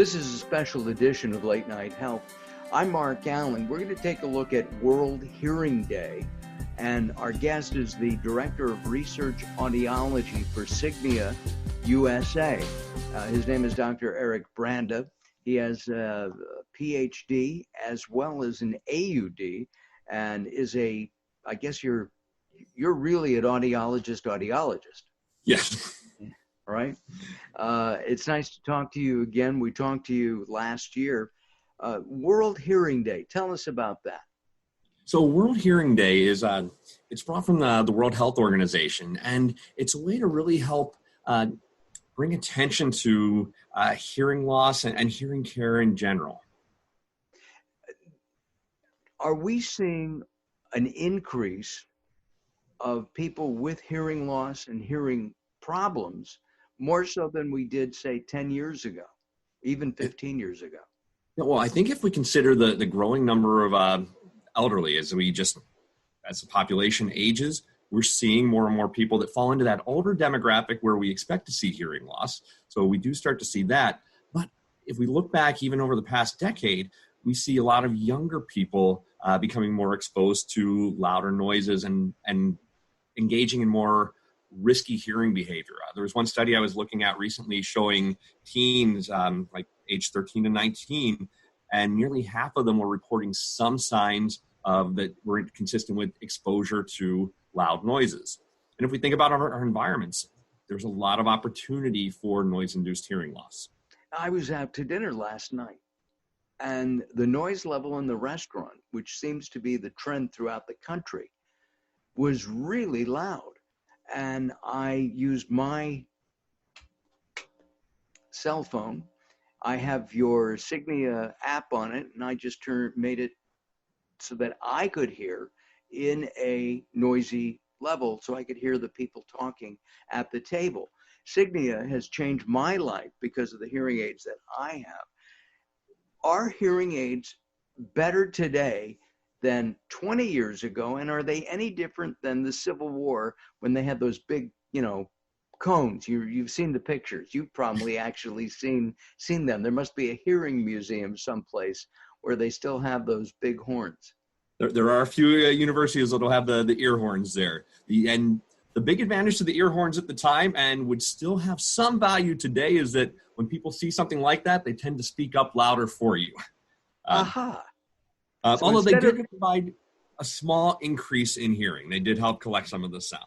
This is a special edition of Late Night Health. I'm Mark Allen. We're going to take a look at World Hearing Day, and our guest is the Director of Research Audiology for Signia, USA. His name is Dr. Eric Brandeis. He has a PhD as well as an AUD, and is I guess you're really an audiologist. Yes. Right? It's nice to talk to you again. We talked to you last year. World Hearing Day. Tell us about that. So World Hearing Day is it's brought from the World Health Organization, and it's a way to really help bring attention to hearing loss and hearing care in general. Are we seeing an increase of people with hearing loss and hearing problems more so than we did, say, 10 years ago, even 15 years ago? Well, I think if we consider the growing number of elderly as the population ages, we're seeing more and more people that fall into that older demographic where we expect to see hearing loss. So we do start to see that. But if we look back even over the past decade, we see a lot of younger people becoming more exposed to louder noises and engaging in more risky hearing behavior. There was one study I was looking at recently showing teens like age 13 to 19, and nearly half of them were reporting some signs that were consistent with exposure to loud noises. And if we think about our environments, there's a lot of opportunity for noise-induced hearing loss. I was out to dinner last night, and the noise level in the restaurant, which seems to be the trend throughout the country, was really loud. And I used my cell phone. I have your Signia app on it, and I just made it so that I could hear in a noisy level, so I could hear the people talking at the table. Signia has changed my life because of the hearing aids that I have. Are hearing aids better today than 20 years ago, and are they any different than the Civil War when they had those big, cones? You've seen the pictures. You've probably actually seen them. There must be a hearing museum someplace where they still have those big horns. There are a few universities that will have the ear horns there. And the big advantage to the ear horns at the time, and would still have some value today, is that when people see something like that, they tend to speak up louder for you. Aha. So although they did provide a small increase in hearing. They did help collect some of the sound.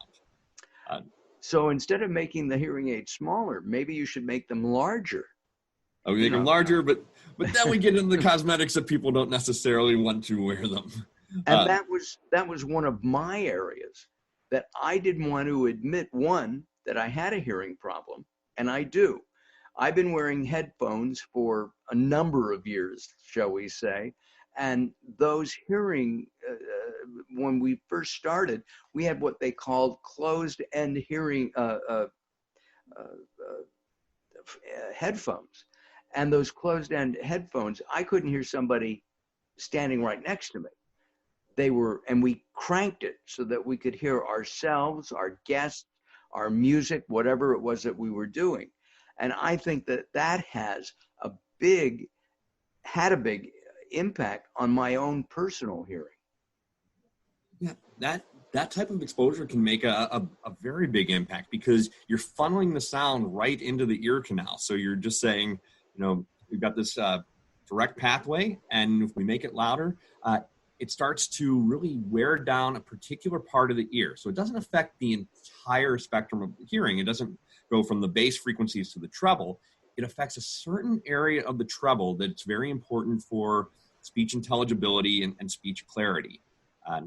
So instead of making the hearing aids smaller, maybe you should make them larger. Oh, make them larger, but then we get into the cosmetics that people don't necessarily want to wear them. And that was one of my areas that I didn't want to admit, one, that I had a hearing problem, and I do. I've been wearing headphones for a number of years, shall we say, and those hearing, when we first started, we had what they called closed-end hearing headphones. And those closed-end headphones, I couldn't hear somebody standing right next to me. And we cranked it so that we could hear ourselves, our guests, our music, whatever it was that we were doing. And I think that had a big impact on my own personal hearing. Yeah, that type of exposure can make a very big impact, because you're funneling the sound right into the ear canal. So you're just saying, we've got this direct pathway, and if we make it louder, it starts to really wear down a particular part of the ear. So it doesn't affect the entire spectrum of hearing. It doesn't go from the bass frequencies to the treble. It affects a certain area of the treble that's very important for speech intelligibility and speech clarity.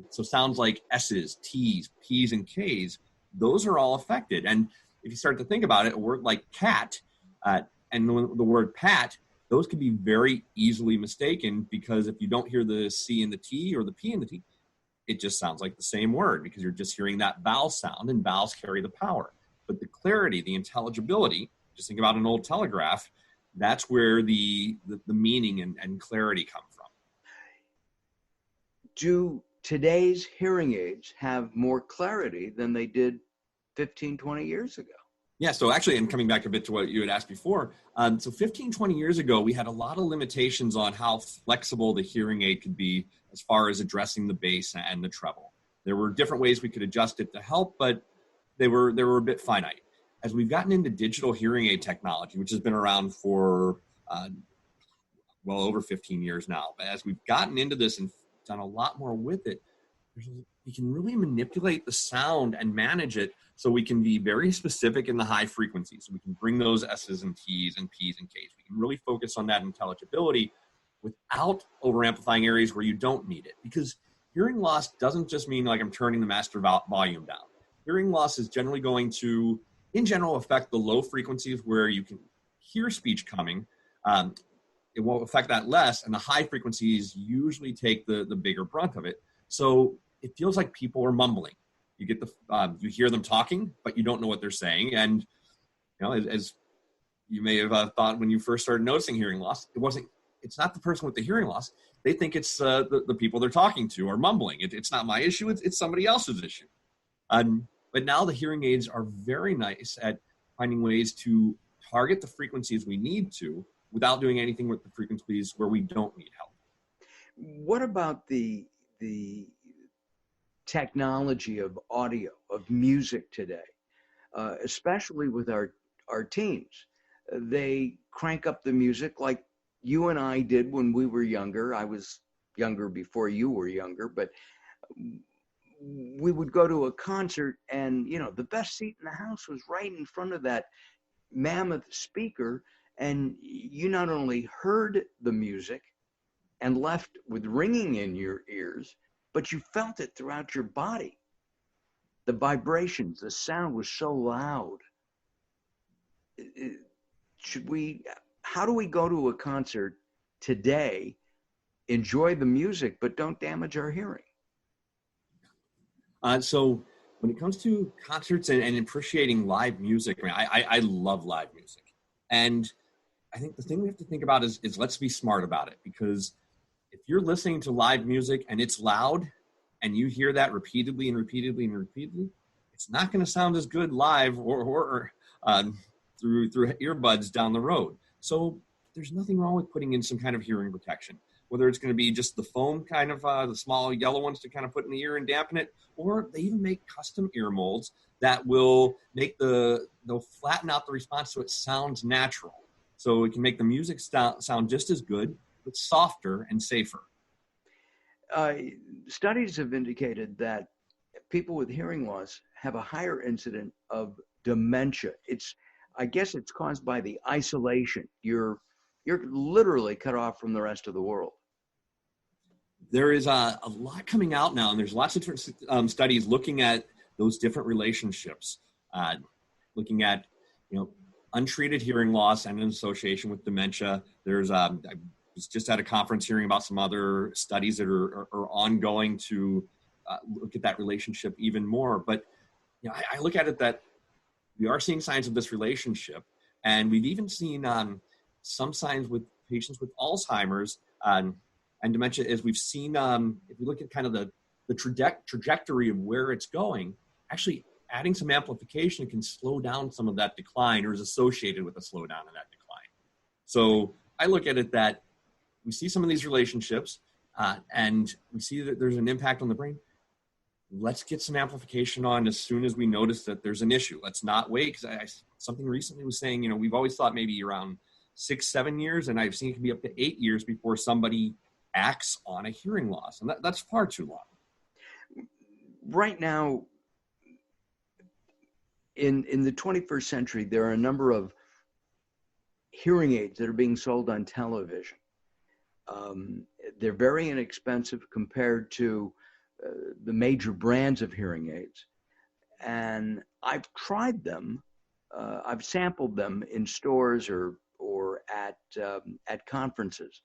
So sounds like S's, T's, P's, and K's, those are all affected. And if you start to think about it, a word like cat and the word pat, those can be very easily mistaken, because if you don't hear the C in the T or the P in the T, it just sounds like the same word, because you're just hearing that vowel sound, and vowels carry the power. But the clarity, the intelligibility, just think about an old telegraph, that's where the meaning and clarity come from. Do today's hearing aids have more clarity than they did 15, 20 years ago? Yeah, so actually, and coming back a bit to what you had asked before, so 15, 20 years ago, we had a lot of limitations on how flexible the hearing aid could be as far as addressing the bass and the treble. There were different ways we could adjust it to help, but they were a bit finite. As we've gotten into digital hearing aid technology, which has been around for well over 15 years now, but as we've gotten into this and done a lot more with it, we can really manipulate the sound and manage it so we can be very specific in the high frequencies. So we can bring those S's and T's and P's and K's. We can really focus on that intelligibility without over amplifying areas where you don't need it. Because hearing loss doesn't just mean like I'm turning the master volume down. Hearing loss is generally going to, in general, affect the low frequencies where you can hear speech coming. It won't affect that less, and the high frequencies usually take the bigger brunt of it. So it feels like people are mumbling. You get you hear them talking, but you don't know what they're saying. And as you may have thought when you first started noticing hearing loss, it's not the person with the hearing loss. They think it's the people they're talking to are mumbling. It's not my issue. It's somebody else's issue. But now the hearing aids are very nice at finding ways to target the frequencies we need to without doing anything with the frequencies where we don't need help. What about the technology of audio, of music today, especially with our teens? They crank up the music like you and I did when we were younger. I was younger before you were younger, but we would go to a concert and, the best seat in the house was right in front of that mammoth speaker. And you not only heard the music and left with ringing in your ears, but you felt it throughout your body. The vibrations, the sound was so loud. How do we go to a concert today, enjoy the music, but don't damage our hearing? So when it comes to concerts and appreciating live music, I love live music. And I think the thing we have to think about is let's be smart about it, because if you're listening to live music and it's loud and you hear that repeatedly and repeatedly and repeatedly, it's not going to sound as good live or through earbuds down the road. So there's nothing wrong with putting in some kind of hearing protection, whether it's going to be just the foam kind of the small yellow ones to kind of put in the ear and dampen it, or they even make custom ear molds that will make they'll flatten out the response so it sounds natural. So it can make the music sound just as good, but softer and safer. Studies have indicated that people with hearing loss have a higher incidence of dementia. I guess it's caused by the isolation. You're literally cut off from the rest of the world. There is a lot coming out now, and there's lots of different studies looking at those different relationships, looking at, untreated hearing loss and an association with dementia. There's I was just at a conference hearing about some other studies that are ongoing to look at that relationship even more. But I look at it that we are seeing signs of this relationship, and we've even seen some signs with patients with Alzheimer's and dementia. As we've seen, if we look at kind of the trajectory of where it's going, actually adding some amplification can slow down some of that decline, or is associated with a slowdown in that decline. So I look at it that we see some of these relationships and we see that there's an impact on the brain. Let's get some amplification on as soon as we notice that there's an issue. Let's not wait, because something recently was saying, we've always thought maybe around 6-7 years, and I've seen it can be up to 8 years before somebody acts on a hearing loss. And that's far too long. Right now, in the 21st century, there are a number of hearing aids that are being sold on television. They're very inexpensive compared to the major brands of hearing aids. And I've tried them. I've sampled them in stores or at conferences.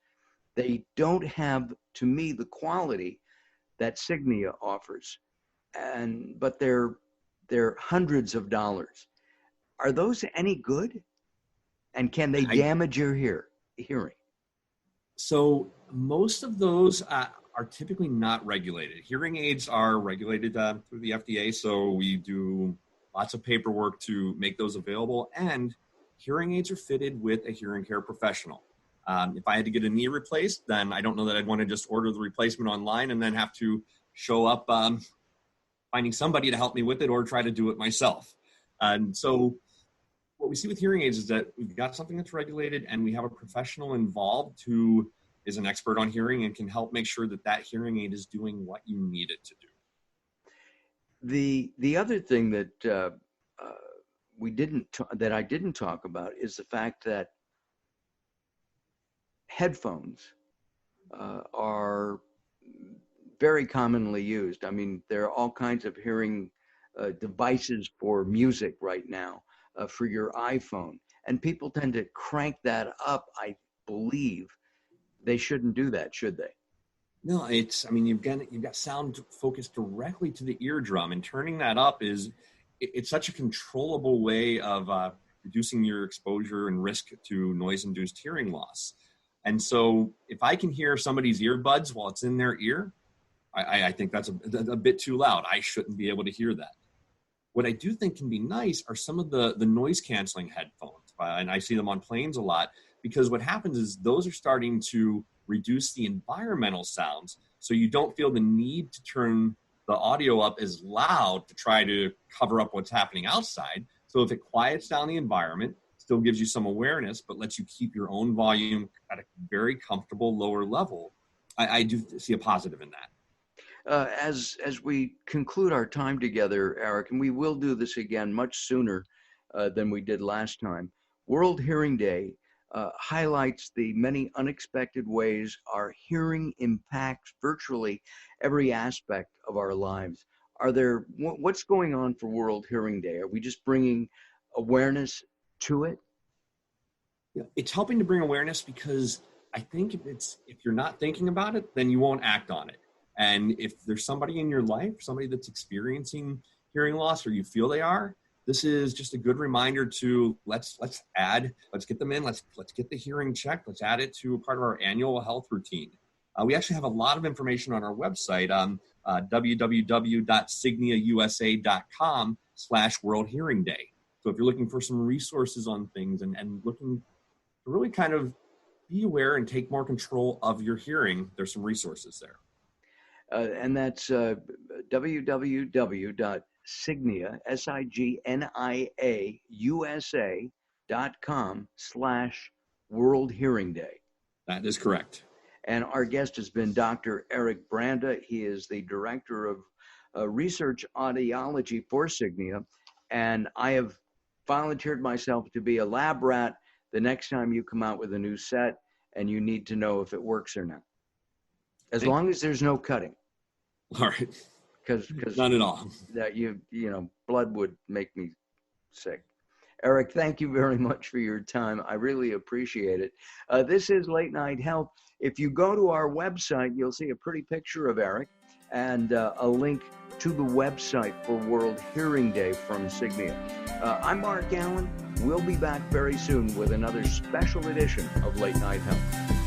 They don't have, to me, the quality that Signia offers, but they're hundreds of dollars. Are those any good? And can they damage your hearing? So most of those are typically not regulated. Hearing aids are regulated through the FDA. So we do lots of paperwork to make those available. And hearing aids are fitted with a hearing care professional. If I had to get a knee replaced, then I don't know that I'd want to just order the replacement online and then have to show up finding somebody to help me with it or try to do it myself. And so what we see with hearing aids is that we've got something that's regulated and we have a professional involved who is an expert on hearing and can help make sure that that hearing aid is doing what you need it to do. The other thing that that I didn't talk about is the fact that headphones are very commonly used. I mean, there are all kinds of hearing devices for music right now for your iPhone, and people tend to crank that up. I believe they shouldn't do that, should they? No, you've got sound focused directly to the eardrum, and turning that up it's such a controllable way of reducing your exposure and risk to noise-induced hearing loss. And so if I can hear somebody's earbuds while it's in their ear, I think that's a bit too loud. I shouldn't be able to hear that. What I do think can be nice are some of the noise canceling headphones. And I see them on planes a lot, because what happens is those are starting to reduce the environmental sounds, so you don't feel the need to turn the audio up as loud to try to cover up what's happening outside. So if it quiets down the environment, still gives you some awareness, but lets you keep your own volume at a very comfortable lower level, I do see a positive in that. As we conclude our time together, Eric, and we will do this again much sooner than we did last time, World Hearing Day highlights the many unexpected ways our hearing impacts virtually every aspect of our lives. What's going on for World Hearing Day? Are we just bringing awareness to it? Yeah, it's helping to bring awareness, because I think if you're not thinking about it, then you won't act on it. And if there's somebody in your life, somebody that's experiencing hearing loss, or you feel they are, this is just a good reminder to let's get them in, let's get the hearing checked, let's add it to part of our annual health routine. We actually have a lot of information on our website, www.signiausa.com/World Hearing Day. So if you're looking for some resources on things and looking to really kind of be aware and take more control of your hearing, there's some resources there. And that's www.signia, signiausa.com/World Hearing Day. That is correct. And our guest has been Dr. Eric Brandeis. He is the Director of Research Audiology for Signia. And I have volunteered myself to be a lab rat the next time you come out with a new set and you need to know if it works or not. As long as there's no cutting. All right. Because none at all. That blood would make me sick. Eric, thank you very much for your time. I really appreciate it. This is Late Night Health. If you go to our website, you'll see a pretty picture of Eric and a link to the website for World Hearing Day from Signia. I'm Mark Allen. We'll be back very soon with another special edition of Late Night Health.